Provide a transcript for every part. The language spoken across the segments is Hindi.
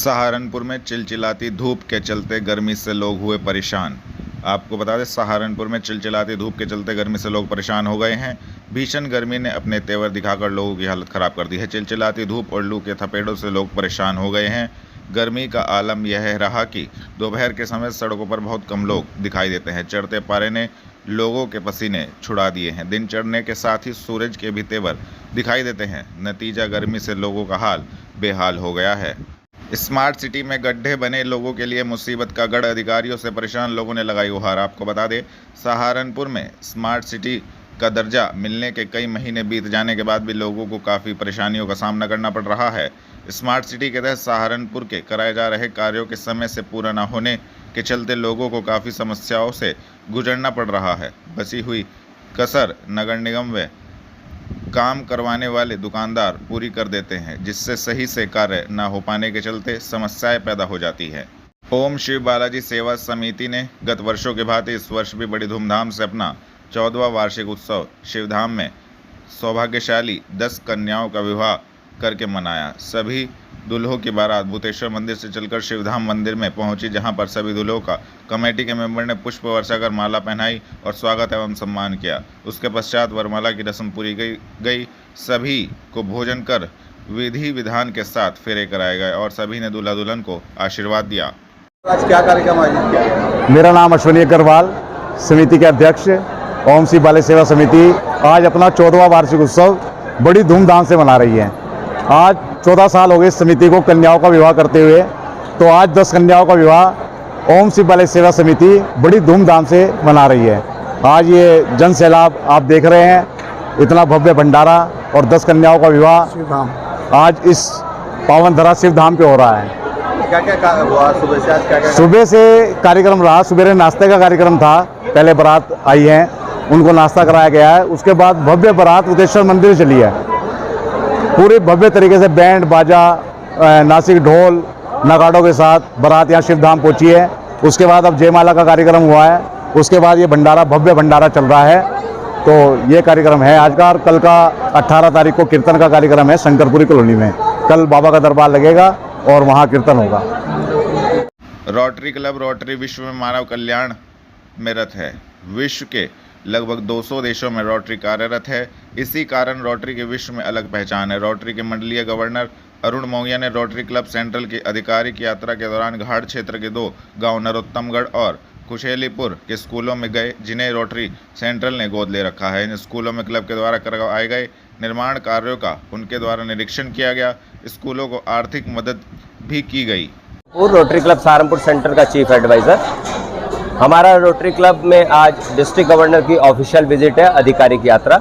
सहारनपुर में चिलचिलाती धूप के चलते गर्मी से लोग हुए परेशान। आपको बता दें, सहारनपुर में चिलचिलाती धूप के चलते गर्मी से लोग परेशान हो गए हैं। भीषण गर्मी ने अपने तेवर दिखाकर लोगों की हालत ख़राब कर दी है। चिलचिलाती धूप और लू के थपेड़ों से लोग परेशान हो गए हैं। गर्मी का आलम यह रहा कि दोपहर के समय सड़कों पर बहुत कम लोग दिखाई देते हैं। चढ़ते पारे ने लोगों के पसीने छुड़ा दिए हैं। दिन चढ़ने के साथ ही सूरज के भी तेवर दिखाई देते हैं। नतीजा, गर्मी से लोगों का हाल बेहाल हो गया है। स्मार्ट सिटी में गड्ढे बने, लोगों के लिए मुसीबत का गढ़। अधिकारियों से परेशान लोगों ने लगाई गुहार। आपको बता दें, सहारनपुर में स्मार्ट सिटी का दर्जा मिलने के कई महीने बीत जाने के बाद भी लोगों को काफ़ी परेशानियों का सामना करना पड़ रहा है। स्मार्ट सिटी के तहत सहारनपुर के कराए जा रहे कार्यों के समय से पूरा न होने के चलते लोगों को काफ़ी समस्याओं से गुजरना पड़ रहा है। बची हुई कसर नगर निगम व काम करवाने वाले दुकानदार पूरी कर देते हैं, जिससे सही से कार्य न हो पाने के चलते समस्याएं पैदा हो जाती है। ओम शिव बालाजी सेवा समिति ने गत वर्षों के भांति इस वर्ष भी बड़ी धूमधाम से अपना 14वां वार्षिक उत्सव शिवधाम में सौभाग्यशाली 10 कन्याओं का विवाह करके मनाया। सभी दुल्हों की बारात भूतेश्वर मंदिर से चलकर शिवधाम मंदिर में पहुंची, जहां पर सभी दुल्हों का कमेटी के मेंबर ने पुष्प वर्षा कर माला पहनाई और स्वागत एवं सम्मान किया। उसके पश्चात वरमाला की रस्म पूरी गई। सभी को भोजन कर विधि विधान के साथ फेरे कराए गए और सभी ने दूल्हा दुल्हन को आशीर्वाद दिया। आज क्या कार्यक्रम आयोजित किया? मेरा नाम अश्विनी अग्रवाल, समिति के अध्यक्ष, ओम शिव बालाजी सेवा समिति आज अपना 14वां वार्षिक उत्सव बड़ी धूमधाम से मना रही है। आज 14 साल हो गए इस समिति को कन्याओं का विवाह करते हुए, तो आज 10 कन्याओं का विवाह ओम शिव बालाजी सेवा समिति बड़ी धूमधाम से मना रही है। आज ये जन सैलाब आप देख रहे हैं, इतना भव्य भंडारा और 10 कन्याओं का विवाह आज इस पावन धरा शिवधाम पे हो रहा है। क्या हुआ सुबह से? आज क्या सुबह से कार्यक्रम रहा। सुबह नाश्ते का कार्यक्रम था। पहले बारात आई है, उनको नाश्ता कराया गया है। उसके बाद भव्य बारात भूतेश्वर मंदिर चली है। पूरे भव्य तरीके से बैंड बाजा, नासिक ढोल नगाड़ों के साथ बारात यहाँ शिवधाम पहुँची है। उसके बाद अब जयमाला का कार्यक्रम हुआ है। उसके बाद ये भंडारा, भव्य भंडारा चल रहा है। तो ये कार्यक्रम है आज का। और कल का 18 तारीख को कीर्तन का कार्यक्रम है शंकरपुरी कॉलोनी में। कल बाबा का दरबार लगेगा और वहाँ कीर्तन होगा। रोटरी क्लब रोटरी विश्व में मानव कल्याण में रत है। विश्व के लगभग 200 देशों में रोटरी कार्यरत है। इसी कारण रोटरी के विश्व में अलग पहचान है। रोटरी के मंडलीय गवर्नर अरुण मौर्य ने रोटरी क्लब सेंट्रल की आधिकारिक यात्रा के दौरान घाट क्षेत्र के 2 गांव नरोत्तमगढ़ और कुशेलीपुर के स्कूलों में गए, जिन्हें रोटरी सेंट्रल ने गोद ले रखा है। इन स्कूलों में क्लब के द्वारा करवाए गए निर्माण कार्यों का उनके द्वारा निरीक्षण किया गया। स्कूलों को आर्थिक मदद भी की गई। रोटरी क्लब सहारनपुर सेंटर का चीफ एडवाइज़र। हमारा रोटरी क्लब में आज डिस्ट्रिक्ट गवर्नर की ऑफिशियल विजिट है, आधिकारिक यात्रा।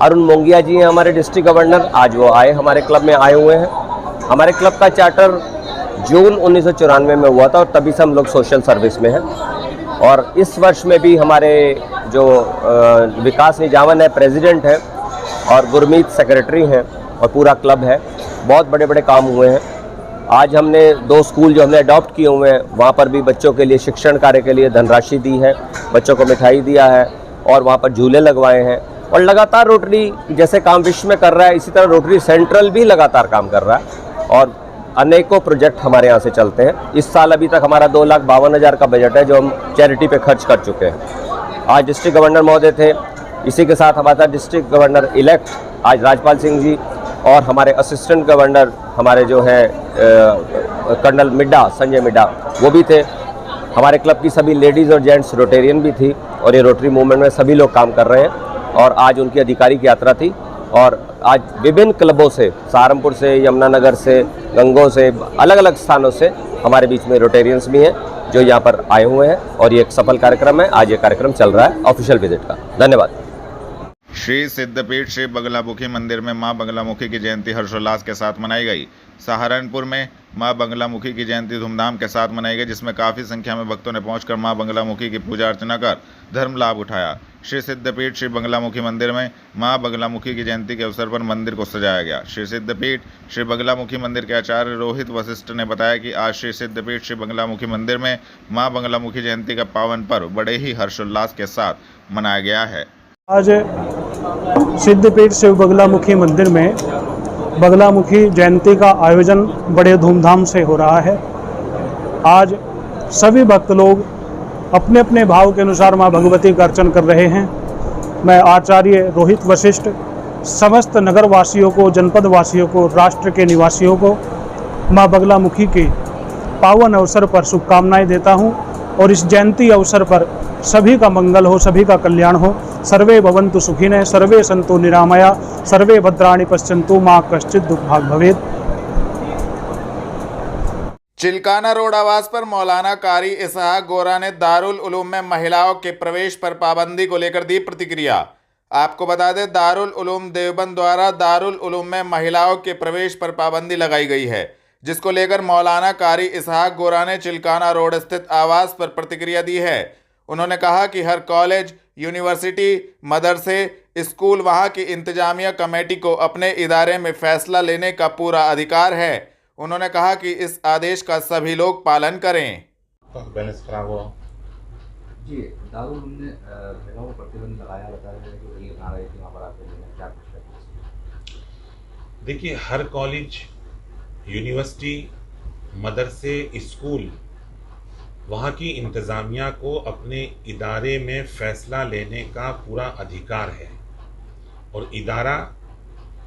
अरुण मोंगिया जी हैं हमारे डिस्ट्रिक्ट गवर्नर। आज वो आए, हमारे क्लब में आए हुए हैं। हमारे क्लब का चार्टर जून 1994 में हुआ था और तभी से हम लोग सोशल सर्विस में हैं। और इस वर्ष में भी हमारे जो विकास निजामन है प्रेसिडेंट है और गुरमीत सेक्रेटरी हैं और पूरा क्लब है। बहुत बड़े बड़े काम हुए हैं। आज हमने 2 स्कूल जो हमने अडॉप्ट किए हुए हैं, वहाँ पर भी बच्चों के लिए शिक्षण कार्य के लिए धनराशि दी है, बच्चों को मिठाई दिया है और वहाँ पर झूले लगवाए हैं। और लगातार रोटरी जैसे काम विश्व में कर रहा है, इसी तरह रोटरी सेंट्रल भी लगातार काम कर रहा है और अनेकों प्रोजेक्ट हमारे यहाँ से चलते हैं। इस साल अभी तक हमारा 2,52,000 का बजट है जो हम चैरिटी पे खर्च कर चुके हैं। आज डिस्ट्रिक्ट गवर्नर महोदय थे, इसी के साथ हमारा डिस्ट्रिक्ट गवर्नर इलेक्ट आज राजपाल सिंह जी और हमारे असिस्टेंट गवर्नर हमारे जो है कर्नल मिड्डा, संजय मिड्डा, वो भी थे। हमारे क्लब की सभी लेडीज़ और जेंट्स रोटेरियन भी थी और ये रोटरी मूवमेंट में सभी लोग काम कर रहे हैं। और आज उनकी आधिकारिक यात्रा थी और आज विभिन्न क्लबों से, सहारनपुर से, यमुनानगर से, गंगों से, अलग अलग स्थानों से हमारे बीच में रोटेरियंस भी हैं जो यहाँ पर आए हुए हैं और ये एक सफल कार्यक्रम है। आज ये कार्यक्रम चल रहा है ऑफिशियल विजिट का। धन्यवाद। श्री सिद्धपीठ श्री बगलामुखी मंदिर में मां बगलामुखी की जयंती हर्षोल्लास के साथ मनाई गई। सहारनपुर में मां बगलामुखी की जयंती धूमधाम के साथ मनाई गई, जिसमें काफ़ी संख्या में भक्तों ने पहुंचकर मां बगलामुखी की पूजा अर्चना कर धर्म लाभ उठाया। श्री सिद्धपीठ श्री बगलामुखी मंदिर में मां बगलामुखी की जयंती के अवसर पर मंदिर को सजाया गया। श्री सिद्धपीठ श्री बगलामुखी मंदिर के आचार्य रोहित वशिष्ठ ने बताया कि आज श्री सिद्धपीठ श्री बगलामुखी मंदिर में मां बगलामुखी जयंती का पावन पर्व बड़े ही हर्षोल्लास के साथ मनाया गया है। आज सिद्धपीठ शिव बगलामुखी मंदिर में बगलामुखी जयंती का आयोजन बड़े धूमधाम से हो रहा है। आज सभी भक्त लोग अपने अपने भाव के अनुसार माँ भगवती का अर्चन कर रहे हैं। मैं आचार्य रोहित वशिष्ठ समस्त नगरवासियों को, जनपद वासियों को, राष्ट्र के निवासियों को माँ बगलामुखी के पावन अवसर पर शुभकामनाएं देता हूं और इस जयंती अवसर पर सभी का मंगल हो, सभी का कल्याण हो। सर्वे भवन्तु सुखिनः, सर्वे सन्तु निरामया, सर्वे भद्राणि पश्यन्तु, माँ कश्चित् दुर्भाग् भवेत्। चिल्काना रोड आवास पर मौलाना कारी इसहाक गोरा ने दारुल उलूम में महिलाओं के प्रवेश पर पाबंदी को लेकर दी प्रतिक्रिया। आपको बता दें, दारुल उलूम देवबंद द्वारा दारुल उलूम में महिलाओं के प्रवेश पर पाबंदी लगाई गई है, जिसको लेकर मौलाना कारी इसहाक गोरा ने चिल्काना रोड स्थित आवास पर प्रतिक्रिया दी है। उन्होंने कहा कि हर कॉलेज, यूनिवर्सिटी, मदरसे, स्कूल, वहां की इंतजामिया कमेटी को अपने इदारे में फैसला लेने का पूरा अधिकार है। उन्होंने कहा कि इस आदेश का सभी लोग पालन करें। बैलेंस खराब हुआ जी, दारुल उलूम ने महिलाओं को प्रतिबंध लगाया, बता रहे हैं कि वही बना रही थी वहाँ पर आते हैं, क्या कुछ है? देखिए, हर कॉलेज, यूनिवर्सिटी, मदरसे, स्कूल, वहाँ की इंतज़ामिया को अपने इदारे में फ़ैसला लेने का पूरा अधिकार है और इदारा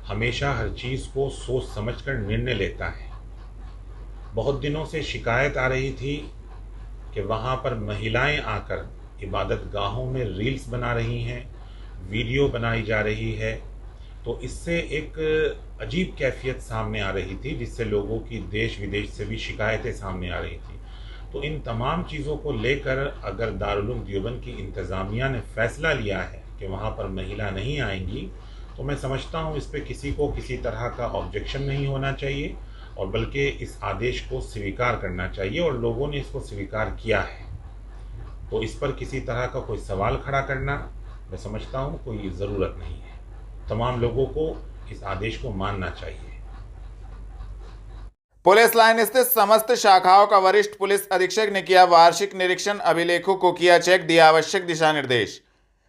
हमेशा हर चीज़ को सोच समझकर निर्णय लेता है। बहुत दिनों से शिकायत आ रही थी कि वहाँ पर महिलाएं आकर इबादत गाहों में रील्स बना रही हैं, वीडियो बनाई जा रही है, तो इससे एक अजीब कैफियत सामने आ रही थी, जिससे लोगों की देश विदेश से भी शिकायतें सामने आ रही थी। तो इन तमाम चीज़ों को लेकर अगर दारुल उलूम देवबंद की इंतज़ामिया ने फ़ैसला लिया है कि वहाँ पर महिला नहीं आएंगी, तो मैं समझता हूँ इस पर किसी को किसी तरह का ऑब्जेक्शन नहीं होना चाहिए और बल्कि इस आदेश को स्वीकार करना चाहिए और लोगों ने इसको स्वीकार किया है। तो इस पर किसी तरह का कोई सवाल खड़ा करना मैं समझता हूँ कोई ज़रूरत नहीं है। तमाम लोगों को इस आदेश को मानना चाहिए। पुलिस लाइन स्थित समस्त शाखाओं का वरिष्ठ पुलिस अधीक्षक ने किया वार्षिक निरीक्षण, अभिलेखों को किया चेक, दिया आवश्यक दिशा निर्देश।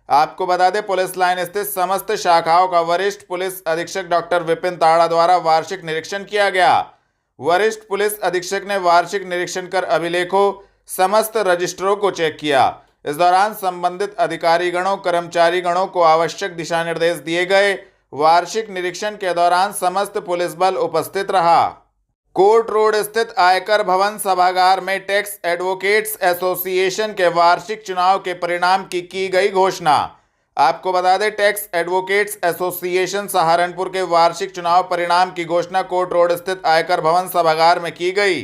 आपको बता दें, पुलिस लाइन स्थित समस्त शाखाओं का वरिष्ठ पुलिस अधीक्षक डॉक्टर विपिन ताड़ा द्वारा वार्षिक निरीक्षण किया गया। वरिष्ठ पुलिस अधीक्षक ने वार्षिक निरीक्षण कर अभिलेखों, समस्त रजिस्टरों को चेक किया। इस दौरान संबंधित अधिकारीगणों, कर्मचारीगणों को आवश्यक दिशा निर्देश दिए गए। वार्षिक निरीक्षण के दौरान समस्त पुलिस बल उपस्थित रहा। कोर्ट रोड स्थित आयकर भवन सभागार में टैक्स एडवोकेट्स एसोसिएशन के वार्षिक चुनाव के परिणाम की गई घोषणा। आपको बता दें, टैक्स एडवोकेट्स एसोसिएशन सहारनपुर के वार्षिक चुनाव परिणाम की घोषणा कोर्ट रोड स्थित आयकर भवन सभागार में की गई,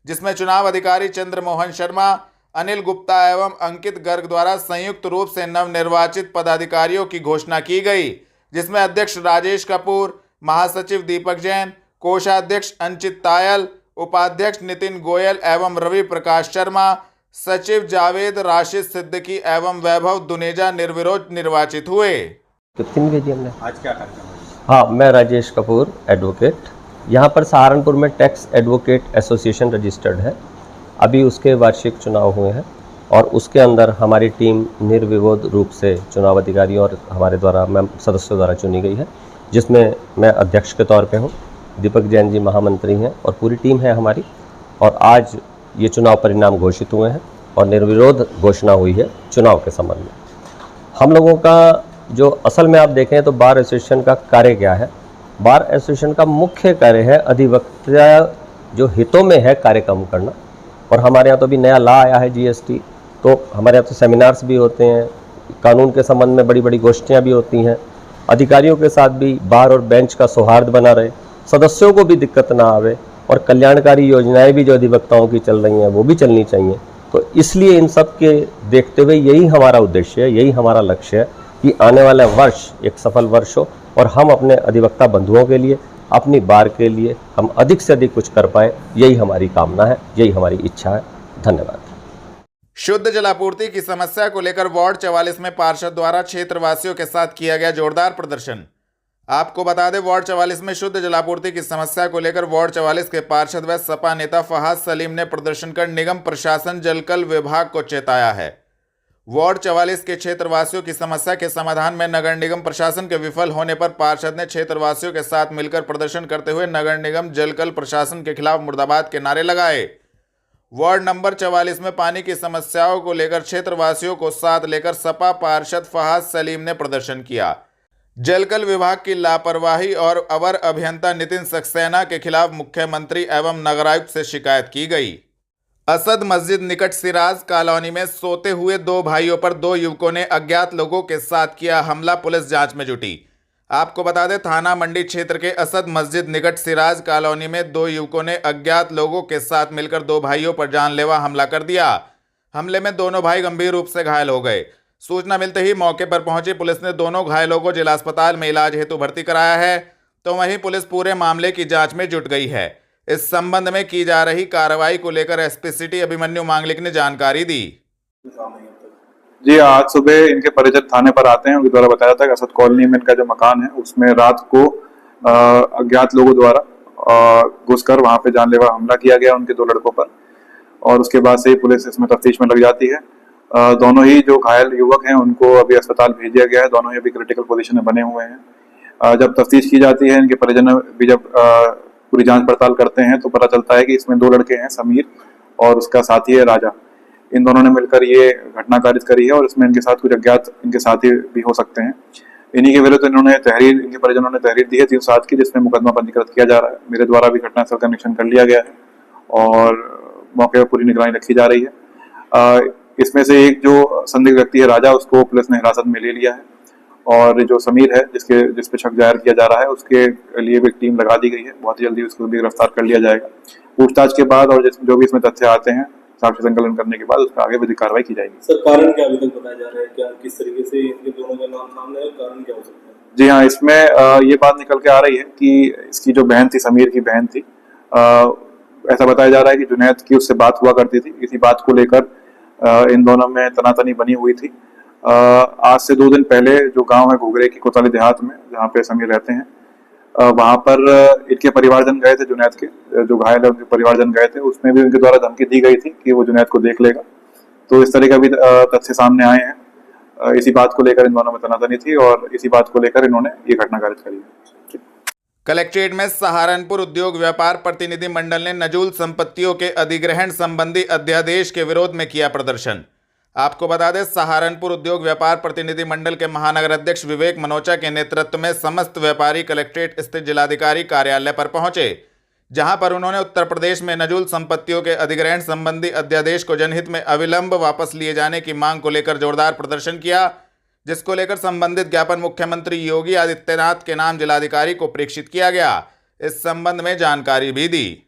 जिसमें चुनाव अधिकारी चंद्रमोहन शर्मा, अनिल गुप्ता एवं अंकित गर्ग द्वारा संयुक्त रूप से नवनिर्वाचित पदाधिकारियों की घोषणा की गई, जिसमें अध्यक्ष राजेश कपूर, महासचिव दीपक जैन, कोषाध्यक्ष अंचित तायल, उपाध्यक्ष नितिन गोयल एवं रवि प्रकाश शर्मा, सचिव जावेद राशिद सिद्दीकी एवं वैभव दुनेजा निर्विरोध निर्वाचित हुए। कितनी भेजी हमने? आज क्या कार्यक्रम है? हाँ, मैं राजेश कपूर एडवोकेट, यहाँ पर सहारनपुर में टैक्स एडवोकेट एसोसिएशन रजिस्टर्ड है। अभी उसके वार्षिक चुनाव हुए हैं और उसके अंदर हमारी टीम निर्विरोध रूप से चुनाव अधिकारियों और हमारे द्वारा सदस्यों द्वारा चुनी गई है, जिसमें मैं अध्यक्ष के तौर पे हूँ, दीपक जैन जी महामंत्री हैं और पूरी टीम है हमारी। और आज ये चुनाव परिणाम घोषित हुए हैं और निर्विरोध घोषणा हुई है चुनाव के संबंध में। हम लोगों का जो असल में आप देखें तो बार एसोसिएशन का कार्य क्या है? बार एसोसिएशन का मुख्य कार्य है अधिवक्ता जो हितों में है कार्य काम करना। और हमारे यहाँ तो अभी नया लॉ आया है जीएसटी, तो हमारे यहाँ तो सेमिनार्स भी होते हैं, कानून के संबंध में बड़ी बड़ी गोष्ठियाँ भी होती हैं। अधिकारियों के साथ भी बार और बेंच का सौहार्द बना रहे, सदस्यों को भी दिक्कत ना आवे और कल्याणकारी योजनाएं भी जो अधिवक्ताओं की चल रही हैं वो भी चलनी चाहिए। तो इसलिए इन सब के देखते हुए यही हमारा उद्देश्य है, यही हमारा लक्ष्य है कि आने वाला वर्ष एक सफल वर्ष हो और हम अपने अधिवक्ता बंधुओं के लिए, अपनी बार के लिए हम अधिक से अधिक कुछ कर पाएँ, यही हमारी कामना है, यही हमारी इच्छा है। धन्यवाद। शुद्ध जलापूर्ति की समस्या को लेकर वार्ड 44 में पार्षद द्वारा क्षेत्रवासियों के साथ किया गया जोरदार प्रदर्शन। आपको बता दें, वार्ड 44 में शुद्ध जलापूर्ति की समस्या को लेकर वार्ड 44 के पार्षद व सपा नेता फहाद सलीम ने प्रदर्शन कर निगम प्रशासन जलकल विभाग को चेताया है। वार्ड 44 के क्षेत्रवासियों की समस्या के समाधान में नगर निगम प्रशासन के विफल होने पर पार्षद ने क्षेत्रवासियों के साथ मिलकर प्रदर्शन करते हुए नगर निगम जलकल प्रशासन के खिलाफ मुर्दाबाद के नारे लगाए। वार्ड नंबर 44 में पानी की समस्याओं को लेकर क्षेत्रवासियों को साथ लेकर सपा पार्षद फहाद सलीम ने प्रदर्शन किया। जलकल विभाग की लापरवाही और अवर अभियंता नितिन सक्सेना के खिलाफ मुख्यमंत्री एवं नगरायुक्त से शिकायत की गई। असद मस्जिद निकट सिराज कॉलोनी में सोते हुए दो भाइयों पर दो युवकों ने अज्ञात लोगों के साथ किया हमला, पुलिस जांच में जुटी। आपको बता दें, थाना मंडी क्षेत्र के असद मस्जिद निकट सिराज कॉलोनी में दो युवकों ने अज्ञात लोगों के साथ मिलकर दो भाइयों पर जानलेवा हमला कर दिया। हमले में दोनों भाई गंभीर रूप से घायल हो गए। सूचना मिलते ही मौके पर पहुंची पुलिस ने दोनों घायलों को जिला अस्पताल में इलाज हेतु भर्ती कराया है, तो वहीं पुलिस पूरे मामले की जांच में जुट गई है। इस संबंध में की जा रही कार्रवाई को लेकर एसपी सिटी अभिमन्यु मांगलिक ने जानकारी दी। जी, आज सुबह इनके परिजन थाने पर आते हैं। उनके द्वारा बताया था कि असद कॉलोनी में इनका जो मकान है उसमें रात को अज्ञात लोगों द्वारा घुसकर वहां पे जानलेवा हमला किया गया उनके दो लड़कों पर, और उसके बाद से ही पुलिस इसमें तफ्तीश में लग जाती है। दोनों ही जो घायल युवक हैं उनको अभी अस्पताल भेज दिया गया है। दोनों ही अभी क्रिटिकल पोजीशन में बने हुए हैं। जब तफ्तीश की जाती है, इनके परिजन भी जब पूरी जांच पड़ताल करते हैं तो पता चलता है कि इसमें दो लड़के हैं, समीर और उसका साथी है राजा। इन दोनों ने मिलकर ये घटना कारित करी है और इसमें इनके साथ कुछ अज्ञात इनके साथी भी हो सकते हैं। इन्हीं के विरुद्ध इन्होंने इनके परिजनों ने तहरीर दी है 307 की, जिसमें मुकदमा पंजीकृत किया जा रहा है। मेरे द्वारा भी घटनास्थल का निरीक्षण कर लिया गया है और मौके पर पूरी निगरानी रखी जा रही है। इसमें से एक जो संदिग्ध व्यक्ति है राजा, उसको पुलिस ने हिरासत में ले लिया है, और जो समीर है जिस पे शक जाहिर किया जा रहा है उसके लिए भी टीम लगा दी गई है। बहुत जल्दी उसको भी गिरफ्तार कर लिया जाएगा। पूछताछ के बाद और जो भी इसमें तथ्य आते हैं, साक्ष्य संकलन करने के बाद उसका आगे विधिक कार्रवाई की जाएगी। सर, कारण क्या अभी तक बताया जा रहा है? क्या किस तरीके से इनके दोनों का नाम सामने है? कारण क्या हो सकता है? जी हाँ, इसमें ये बात निकल के आ रही है कि इसकी जो बहन थी, समीर की बहन थी, ऐसा बताया जा रहा है कि जुनैद की उससे बात हुआ करती थी। इसी बात को लेकर इन दोनों में तनातनी बनी हुई थी। आज से 2 दिन पहले जो गांव है घुघरे की कोतवाली देहात में, जहाँ पे समीर रहते हैं, वहां पर इनके परिवारजन गए थे। जुनैद के जो घायल है उनके परिवारजन गए थे। उसमें भी उनके द्वारा धमकी दी गई थी कि वो जुनैद को देख लेगा। तो इस तरह का भी तथ्य सामने आए हैं। इसी बात को लेकर इन दोनों में तनातनी थी और इसी बात को लेकर इन्होंने ये घटना कारित करी है। कलेक्ट्रेट में सहारनपुर उद्योग व्यापार प्रतिनिधि मंडल ने नजूल संपत्तियों के अधिग्रहण संबंधी अध्यादेश के विरोध में किया प्रदर्शन। आपको बता दें, सहारनपुर उद्योग व्यापार प्रतिनिधि मंडल के महानगर अध्यक्ष विवेक मनोचा के नेतृत्व में समस्त व्यापारी कलेक्ट्रेट स्थित जिलाधिकारी कार्यालय पर पहुंचे, जहां पर उन्होंने उत्तर प्रदेश में नजूल संपत्तियों के अधिग्रहण संबंधी अध्यादेश को जनहित में अविलंब वापस लिए जाने की मांग को लेकर जोरदार प्रदर्शन किया, जिसको लेकर संबंधित ज्ञापन मुख्यमंत्री योगी आदित्यनाथ के नाम जिलाधिकारी को प्रेषित किया गया। इस संबंध में जानकारी भी दी।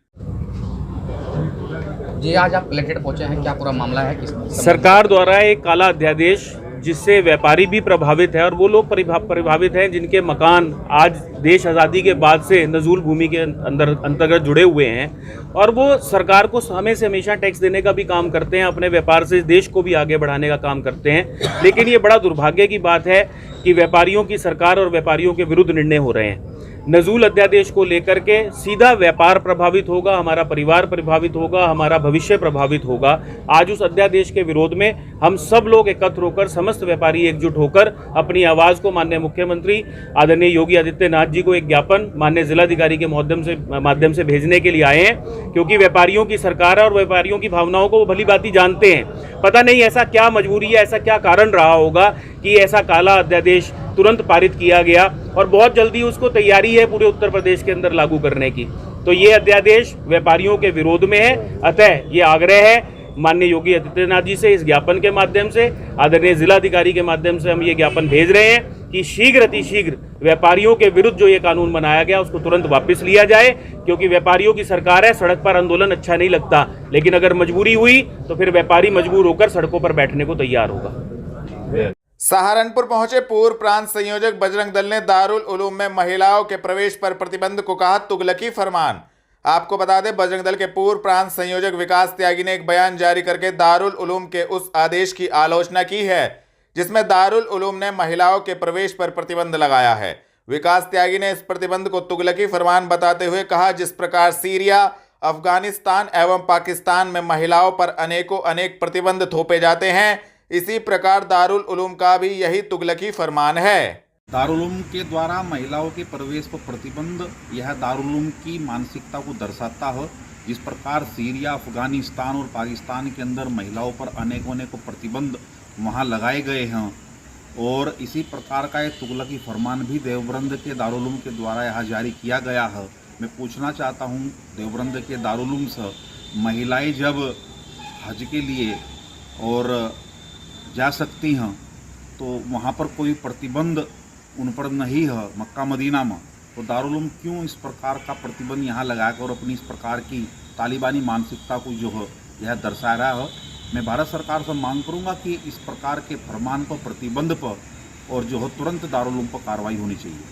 जी, आज आप कलेक्ट्रेट पहुंचे हैं, क्या पूरा मामला है? किस सरकार द्वारा एक काला अध्यादेश जिससे व्यापारी भी प्रभावित है और वो लोग प्रभावित हैं जिनके मकान आज देश आज़ादी के बाद से नजूल भूमि के अंतर्गत जुड़े हुए हैं, और वो सरकार को समय से हमेशा टैक्स देने का भी काम करते हैं, अपने व्यापार से देश को भी आगे बढ़ाने का काम करते हैं। लेकिन ये बड़ा दुर्भाग्य की बात है कि व्यापारियों की सरकार और व्यापारियों के विरुद्ध निर्णय हो रहे हैं। नजूल अध्यादेश को लेकर के सीधा व्यापार प्रभावित होगा, हमारा परिवार प्रभावित होगा, हमारा भविष्य प्रभावित होगा। आज उस अध्यादेश के विरोध में हम सब लोग एकत्र होकर, समस्त व्यापारी एकजुट होकर अपनी आवाज़ को माननीय मुख्यमंत्री आदरणीय योगी आदित्यनाथ जी को एक ज्ञापन माननीय जिलाधिकारी के माध्यम से भेजने के लिए आए हैं, क्योंकि व्यापारियों की सरकार है और व्यापारियों की भावनाओं को वो भली भांति जानते हैं। पता नहीं ऐसा क्या मजबूरी है, ऐसा क्या कारण रहा होगा कि ऐसा काला अध्यादेश तुरंत पारित किया गया, और बहुत जल्दी उसको तैयारी है पूरे उत्तर प्रदेश के अंदर लागू करने की। तो ये अध्यादेश व्यापारियों के विरोध में है। अतः ये आग्रह है माननीय योगी आदित्यनाथ जी से, इस ज्ञापन के माध्यम से, आदरणीय जिलाधिकारी के माध्यम से हम ये ज्ञापन भेज रहे हैं कि शीघ्र अतिशीघ्र व्यापारियों के विरुद्ध जो ये कानून बनाया गया उसको तुरंत वापस लिया जाए, क्योंकि व्यापारियों की सरकार है। सड़क पर आंदोलन अच्छा नहीं लगता, लेकिन अगर मजबूरी हुई तो फिर व्यापारी मजबूर होकर सड़कों पर बैठने को तैयार होगा। सहारनपुर पहुंचे पूर्व प्रांत संयोजक बजरंग दल ने दारुल उलूम में महिलाओं के प्रवेश पर प्रतिबंध को कहा तुगलकी फरमान। आपको बता दें, बजरंग दल के पूर्व प्रांत संयोजक विकास त्यागी ने एक बयान जारी करके दारुल उलूम के उस आदेश की आलोचना की है जिसमें दारुल उलूम ने महिलाओं के प्रवेश पर प्रतिबंध लगाया है। विकास त्यागी ने इस प्रतिबंध को तुगलकी फरमान बताते हुए कहा, जिस प्रकार सीरिया, अफगानिस्तान एवं पाकिस्तान में महिलाओं पर अनेक प्रतिबंध थोपे जाते हैं, इसी प्रकार दारुल उलूम का भी यही तुगलकी फरमान है। दारुल उलूम के द्वारा महिलाओं के प्रवेश पर प्रतिबंध यह दारुल उलूम की मानसिकता को दर्शाता है। जिस प्रकार सीरिया, अफगानिस्तान और पाकिस्तान के अंदर महिलाओं पर अनेकों प्रतिबंध वहां लगाए गए हैं और इसी प्रकार का एक तुगलकी फरमान भी देवबंद के दारुल उलूम के द्वारा यहाँ जारी किया गया है। मैं पूछना चाहता हूँ देवबंद के दारुल उलूम से, महिलाएं जब हज के लिए और जा सकती हैं तो वहाँ पर कोई प्रतिबंध उन पर नहीं है मक्का मदीना में, तो दारुल उलूम क्यों इस प्रकार का प्रतिबंध यहाँ लगाकर और अपनी इस प्रकार की तालिबानी मानसिकता को जो है यह दर्शा रहा है। मैं भारत सरकार से मांग करूँगा कि इस प्रकार के फरमान पर, प्रतिबंध पर और जो है तुरंत दारुल उलूम पर कार्रवाई होनी चाहिए।